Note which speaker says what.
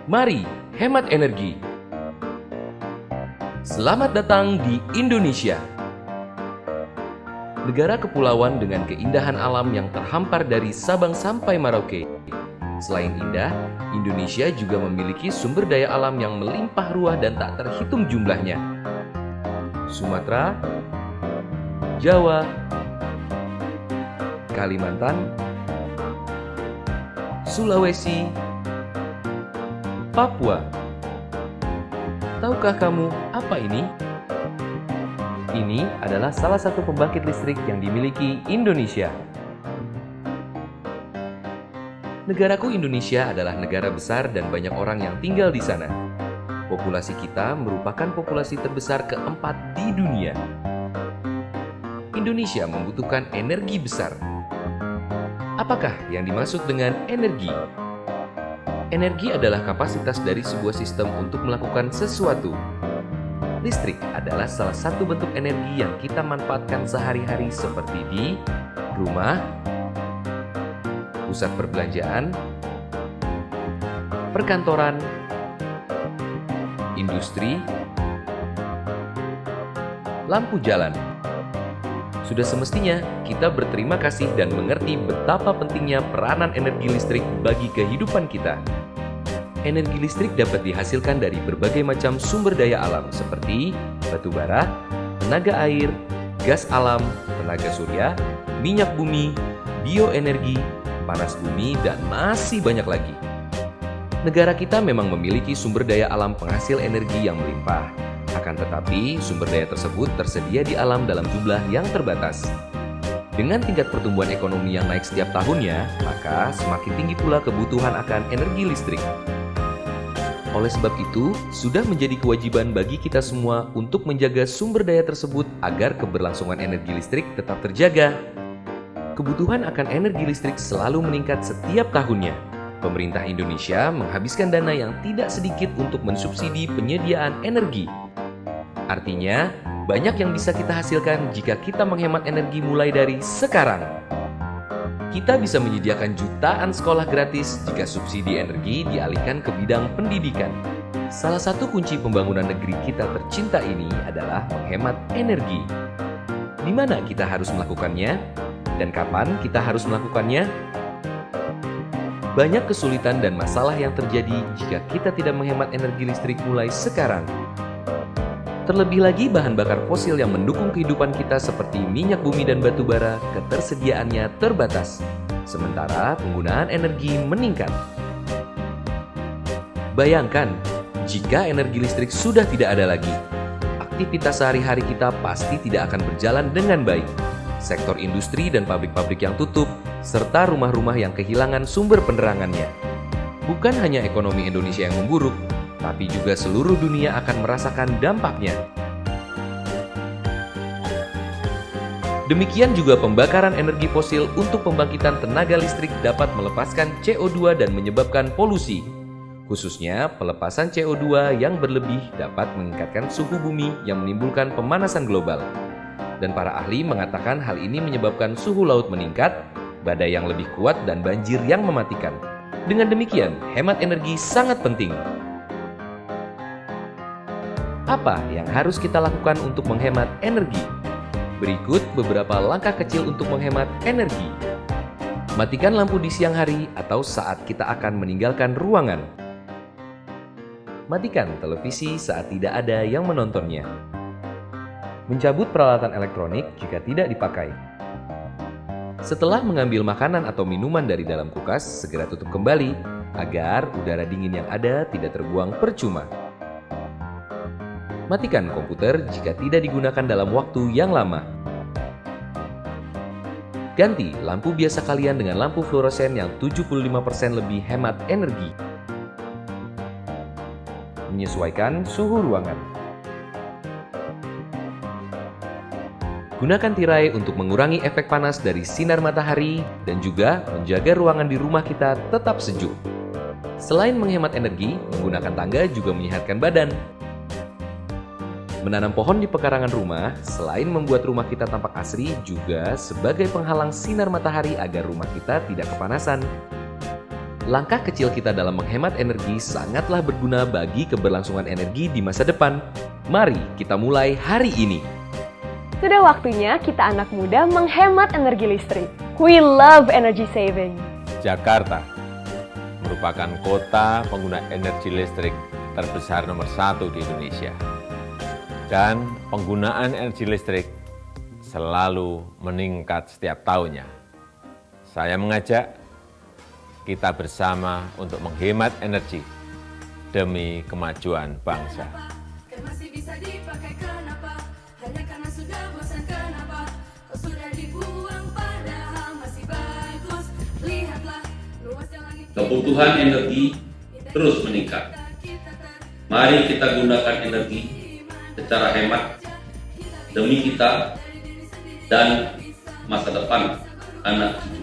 Speaker 1: Mari hemat energi. Selamat datang di Indonesia. Negara kepulauan dengan keindahan alam yang terhampar dari Sabang sampai Merauke. Selain indah, Indonesia juga memiliki sumber daya alam yang melimpah ruah dan tak terhitung jumlahnya. Sumatera, Jawa, Kalimantan, Sulawesi, Papua. Tahukah kamu apa ini? Ini adalah salah satu pembangkit listrik yang dimiliki Indonesia. Negaraku Indonesia adalah negara besar dan banyak orang yang tinggal di sana. Populasi kita merupakan populasi terbesar keempat di dunia. Indonesia membutuhkan energi besar. Apakah yang dimaksud dengan energi? Energi adalah kapasitas dari sebuah sistem untuk melakukan sesuatu. Listrik adalah salah satu bentuk energi yang kita manfaatkan sehari-hari seperti di rumah, pusat perbelanjaan, perkantoran, industri, lampu jalan. Sudah semestinya kita berterima kasih dan mengerti betapa pentingnya peranan energi listrik bagi kehidupan kita. Energi listrik dapat dihasilkan dari berbagai macam sumber daya alam seperti batu bara, tenaga air, gas alam, tenaga surya, minyak bumi, bioenergi, panas bumi, dan masih banyak lagi. Negara kita memang memiliki sumber daya alam penghasil energi yang melimpah. Akan tetapi, sumber daya tersebut tersedia di alam dalam jumlah yang terbatas. Dengan tingkat pertumbuhan ekonomi yang naik setiap tahunnya, maka semakin tinggi pula kebutuhan akan energi listrik. Oleh sebab itu, sudah menjadi kewajiban bagi kita semua untuk menjaga sumber daya tersebut agar keberlangsungan energi listrik tetap terjaga. Kebutuhan akan energi listrik selalu meningkat setiap tahunnya. Pemerintah Indonesia menghabiskan dana yang tidak sedikit untuk mensubsidi penyediaan energi. Artinya, banyak yang bisa kita hasilkan jika kita menghemat energi mulai dari sekarang. Kita bisa menyediakan jutaan sekolah gratis jika subsidi energi dialihkan ke bidang pendidikan. Salah satu kunci pembangunan negeri kita tercinta ini adalah menghemat energi. Di mana kita harus melakukannya? Dan kapan kita harus melakukannya? Banyak kesulitan dan masalah yang terjadi jika kita tidak menghemat energi listrik mulai sekarang. Terlebih lagi bahan bakar fosil yang mendukung kehidupan kita seperti minyak bumi dan batu bara, ketersediaannya terbatas, sementara penggunaan energi meningkat. Bayangkan, jika energi listrik sudah tidak ada lagi, aktivitas sehari-hari kita pasti tidak akan berjalan dengan baik. Sektor industri dan pabrik-pabrik yang tutup, serta rumah-rumah yang kehilangan sumber penerangannya. Bukan hanya ekonomi Indonesia yang memburuk, tapi juga seluruh dunia akan merasakan dampaknya. Demikian juga pembakaran energi fosil untuk pembangkitan tenaga listrik dapat melepaskan CO2 dan menyebabkan polusi. Khususnya, pelepasan CO2 yang berlebih dapat meningkatkan suhu bumi yang menimbulkan pemanasan global. Dan para ahli mengatakan hal ini menyebabkan suhu laut meningkat, badai yang lebih kuat, dan banjir yang mematikan. Dengan demikian, hemat energi sangat penting. Apa yang harus kita lakukan untuk menghemat energi? Berikut beberapa langkah kecil untuk menghemat energi. Matikan lampu di siang hari atau saat kita akan meninggalkan ruangan. Matikan televisi saat tidak ada yang menontonnya. Mencabut peralatan elektronik jika tidak dipakai. Setelah mengambil makanan atau minuman dari dalam kulkas, segera tutup kembali agar udara dingin yang ada tidak terbuang percuma. Matikan komputer jika tidak digunakan dalam waktu yang lama. Ganti lampu biasa kalian dengan lampu fluoresen yang 75% lebih hemat energi. Menyesuaikan suhu ruangan. Gunakan tirai untuk mengurangi efek panas dari sinar matahari dan juga menjaga ruangan di rumah kita tetap sejuk. Selain menghemat energi, menggunakan tangga juga menyehatkan badan. Menanam pohon di pekarangan rumah, selain membuat rumah kita tampak asri, juga sebagai penghalang sinar matahari agar rumah kita tidak kepanasan. Langkah kecil kita dalam menghemat energi sangatlah berguna bagi keberlangsungan energi di masa depan. Mari kita mulai hari ini.
Speaker 2: Sudah waktunya kita anak muda menghemat energi listrik. We love energy saving.
Speaker 3: Jakarta merupakan kota pengguna energi listrik terbesar nomor 1 di Indonesia. Dan penggunaan energi listrik selalu meningkat setiap tahunnya. Saya mengajak kita bersama untuk menghemat energi demi kemajuan bangsa.
Speaker 4: Masih bisa dipakai kenapa? Hanya karena sudah bosan kenapa? Kau sudah dibuang padahal masih bagus. Lihatlah luasnya langit.
Speaker 5: Kebutuhan energi terus meningkat. Mari kita gunakan energi secara hemat demi kita dan masa depan anak cucu